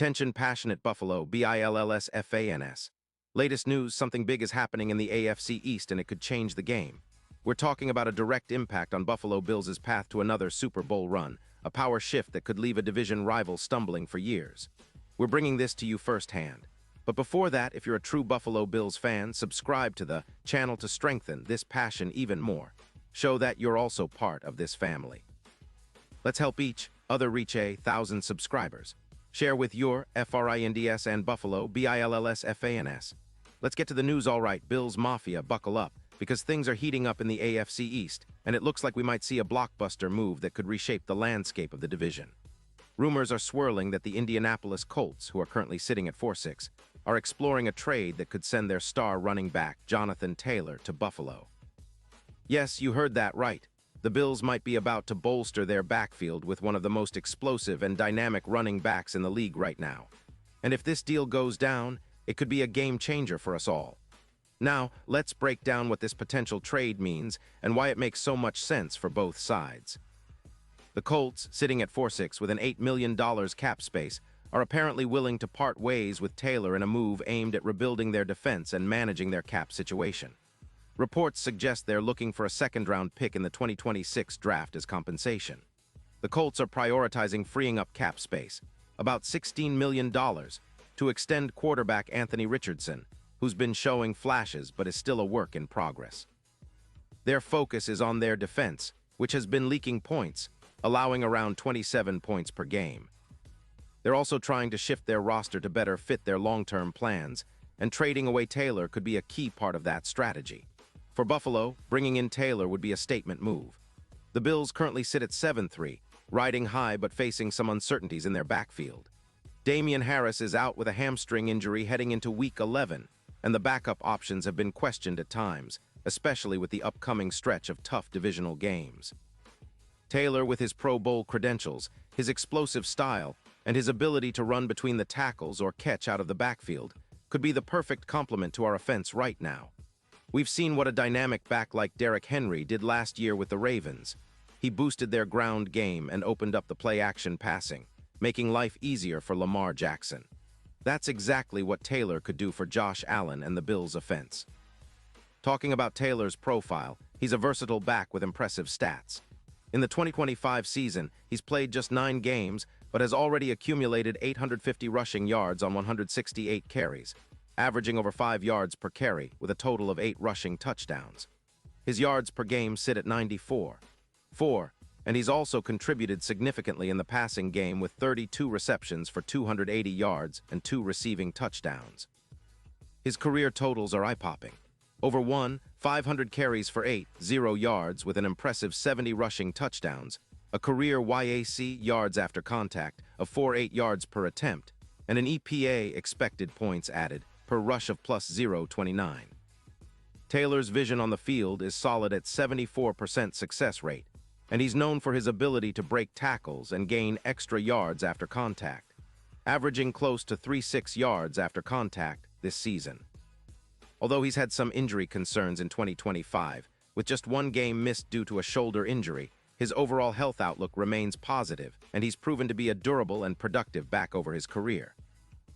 Attention passionate Buffalo, BILLSFANS. Latest news, something big is happening in the AFC East and it could change the game. We're talking about a direct impact on Buffalo Bills' path to another Super Bowl run, a power shift that could leave a division rival stumbling for years. We're bringing this to you firsthand. But before that, if you're a true Buffalo Bills fan, subscribe to the channel to strengthen this passion even more. Show that you're also part of this family. Let's help each other reach 1,000 subscribers. Share with your FRINDS and Buffalo, BILLSFANS. Let's get to the news. All right, Bills Mafia, buckle up, because things are heating up in the AFC East, and it looks like we might see a blockbuster move that could reshape the landscape of the division. Rumors are swirling that the Indianapolis Colts, who are currently sitting at 4-6, are exploring a trade that could send their star running back, Jonathan Taylor, to Buffalo. Yes, you heard that right. The Bills might be about to bolster their backfield with one of the most explosive and dynamic running backs in the league right now. And if this deal goes down, it could be a game changer for us all. Now, let's break down what this potential trade means and why it makes so much sense for both sides. The Colts, sitting at 4-6 with an $8 million cap space, are apparently willing to part ways with Taylor in a move aimed at rebuilding their defense and managing their cap situation. Reports suggest they're looking for a second-round pick in the 2026 draft as compensation. The Colts are prioritizing freeing up cap space, about $16 million, to extend quarterback Anthony Richardson, who's been showing flashes but is still a work in progress. Their focus is on their defense, which has been leaking points, allowing around 27 points per game. They're also trying to shift their roster to better fit their long-term plans, and trading away Taylor could be a key part of that strategy. For Buffalo, bringing in Taylor would be a statement move. The Bills currently sit at 7-3, riding high but facing some uncertainties in their backfield. Damian Harris is out with a hamstring injury heading into Week 11, and the backup options have been questioned at times, especially with the upcoming stretch of tough divisional games. Taylor, with his Pro Bowl credentials, his explosive style, and his ability to run between the tackles or catch out of the backfield, could be the perfect complement to our offense right now. We've seen what a dynamic back like Derrick Henry did last year with the Ravens. He boosted their ground game and opened up the play-action passing, making life easier for Lamar Jackson. That's exactly what Taylor could do for Josh Allen and the Bills' offense. Talking about Taylor's profile, he's a versatile back with impressive stats. In the 2025 season, he's played just 9 games, but has already accumulated 850 rushing yards on 168 carries, averaging over 5 yards per carry with a total of 8 rushing touchdowns. His yards per game sit at 94. And he's also contributed significantly in the passing game with 32 receptions for 280 yards and 2 receiving touchdowns. His career totals are eye-popping. Over 500 carries for 80 yards with an impressive 70 rushing touchdowns, a career YAC yards after contact of 48 yards per attempt, and an EPA expected points added per rush of plus 0.29. Taylor's vision on the field is solid at 74% success rate, and he's known for his ability to break tackles and gain extra yards after contact, averaging close to 3.6 yards after contact this season. Although he's had some injury concerns in 2025, with just 1 game missed due to a shoulder injury, his overall health outlook remains positive, and he's proven to be a durable and productive back over his career.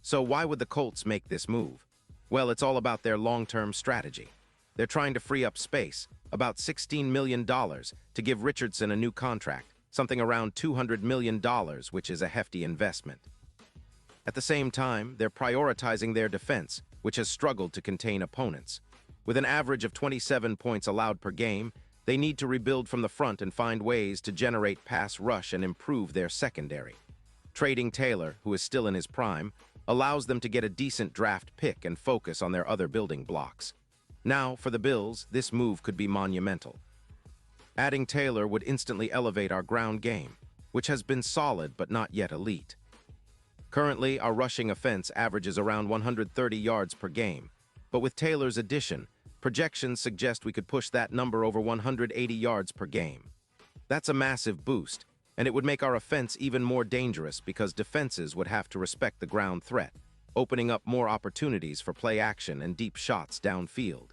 So why would the Colts make this move? Well, it's all about their long-term strategy. They're trying to free up space, about $16 million, to give Richardson a new contract, something around $200 million, which is a hefty investment. At the same time, they're prioritizing their defense, which has struggled to contain opponents. With an average of 27 points allowed per game, they need to rebuild from the front and find ways to generate pass rush and improve their secondary. Trading Taylor, who is still in his prime, allows them to get a decent draft pick and focus on their other building blocks. Now, for the Bills, this move could be monumental. Adding Taylor would instantly elevate our ground game, which has been solid but not yet elite. Currently, our rushing offense averages around 130 yards per game, but with Taylor's addition, projections suggest we could push that number over 180 yards per game. That's a massive boost, and it would make our offense even more dangerous because defenses would have to respect the ground threat, opening up more opportunities for play action and deep shots downfield.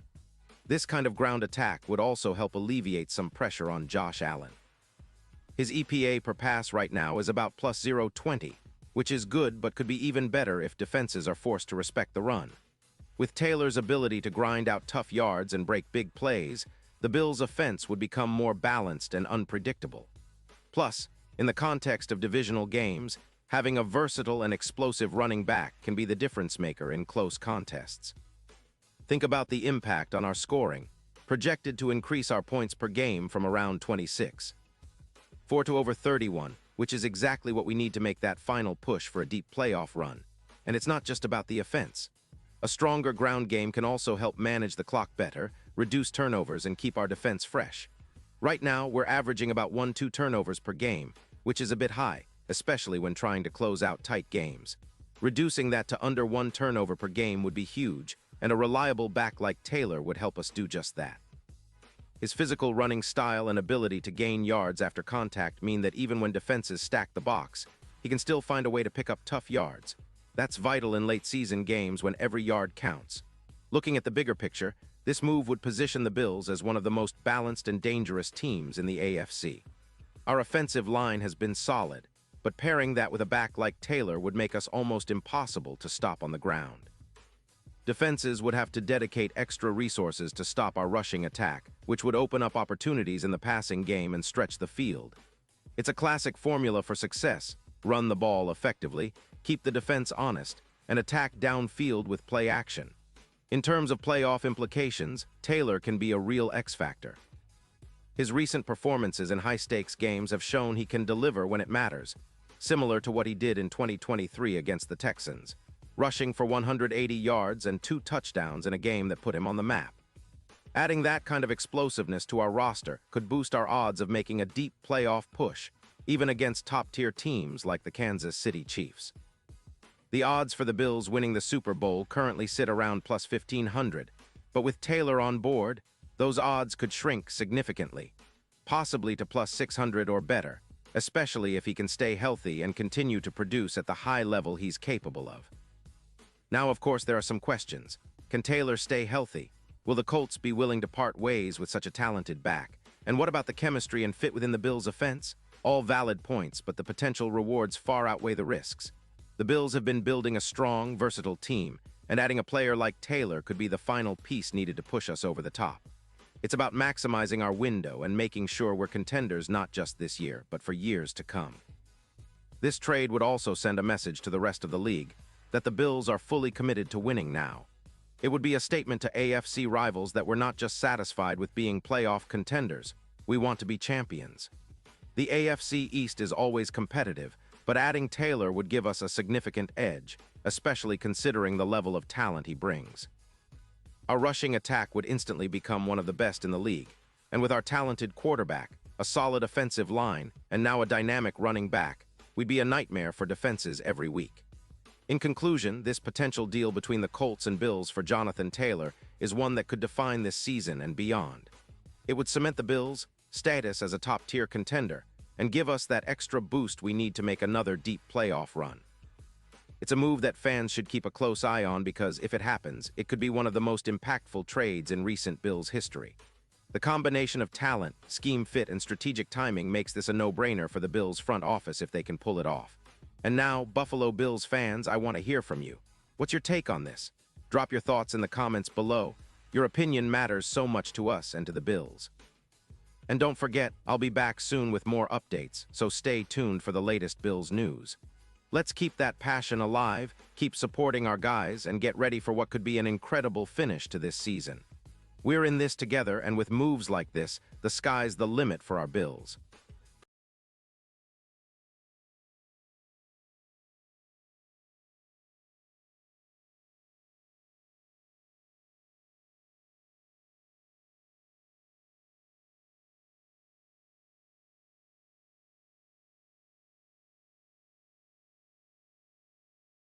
This kind of ground attack would also help alleviate some pressure on Josh Allen. His EPA per pass right now is about plus 0.20, which is good but could be even better if defenses are forced to respect the run. With Taylor's ability to grind out tough yards and break big plays, the Bills' offense would become more balanced and unpredictable. Plus, in the context of divisional games, having a versatile and explosive running back can be the difference-maker in close contests. Think about the impact on our scoring, projected to increase our points per game from around 26. 4 to over 31, which is exactly what we need to make that final push for a deep playoff run. And it's not just about the offense. A stronger ground game can also help manage the clock better, reduce turnovers, and keep our defense fresh. Right now, we're averaging about 1-2 turnovers per game, which is a bit high, especially when trying to close out tight games. Reducing that to under 1 turnover per game would be huge, and a reliable back like Taylor would help us do just that. His physical running style and ability to gain yards after contact mean that even when defenses stack the box, he can still find a way to pick up tough yards. That's vital in late-season games when every yard counts. Looking at the bigger picture, this move would position the Bills as one of the most balanced and dangerous teams in the AFC. Our offensive line has been solid, but pairing that with a back like Taylor would make us almost impossible to stop on the ground. Defenses would have to dedicate extra resources to stop our rushing attack, which would open up opportunities in the passing game and stretch the field. It's a classic formula for success: run the ball effectively, keep the defense honest, and attack downfield with play action. In terms of playoff implications, Taylor can be a real X-factor. His recent performances in high-stakes games have shown he can deliver when it matters, similar to what he did in 2023 against the Texans, rushing for 180 yards and 2 touchdowns in a game that put him on the map. Adding that kind of explosiveness to our roster could boost our odds of making a deep playoff push, even against top-tier teams like the Kansas City Chiefs. The odds for the Bills winning the Super Bowl currently sit around plus 1,500, but with Taylor on board, those odds could shrink significantly, possibly to plus 600 or better, especially if he can stay healthy and continue to produce at the high level he's capable of. Now, of course, there are some questions. Can Taylor stay healthy? Will the Colts be willing to part ways with such a talented back? And what about the chemistry and fit within the Bills' offense? All valid points, but the potential rewards far outweigh the risks. The Bills have been building a strong, versatile team, and adding a player like Taylor could be the final piece needed to push us over the top. It's about maximizing our window and making sure we're contenders not just this year, but for years to come. This trade would also send a message to the rest of the league that the Bills are fully committed to winning now. It would be a statement to AFC rivals that we're not just satisfied with being playoff contenders, we want to be champions. The AFC East is always competitive, but adding Taylor would give us a significant edge, especially considering the level of talent he brings. Our rushing attack would instantly become one of the best in the league, and with our talented quarterback, a solid offensive line, and now a dynamic running back, we'd be a nightmare for defenses every week. In conclusion, this potential deal between the Colts and Bills for Jonathan Taylor is one that could define this season and beyond. It would cement the Bills' status as a top-tier contender and give us that extra boost we need to make another deep playoff run. It's a move that fans should keep a close eye on because, if it happens, it could be one of the most impactful trades in recent Bills history. The combination of talent, scheme fit, and strategic timing makes this a no-brainer for the Bills front office if they can pull it off. And now, Buffalo Bills fans, I want to hear from you. What's your take on this? Drop your thoughts in the comments below. Your opinion matters so much to us and to the Bills. And don't forget, I'll be back soon with more updates, so stay tuned for the latest Bills news. Let's keep that passion alive, keep supporting our guys, and get ready for what could be an incredible finish to this season. We're in this together, and with moves like this, the sky's the limit for our Bills.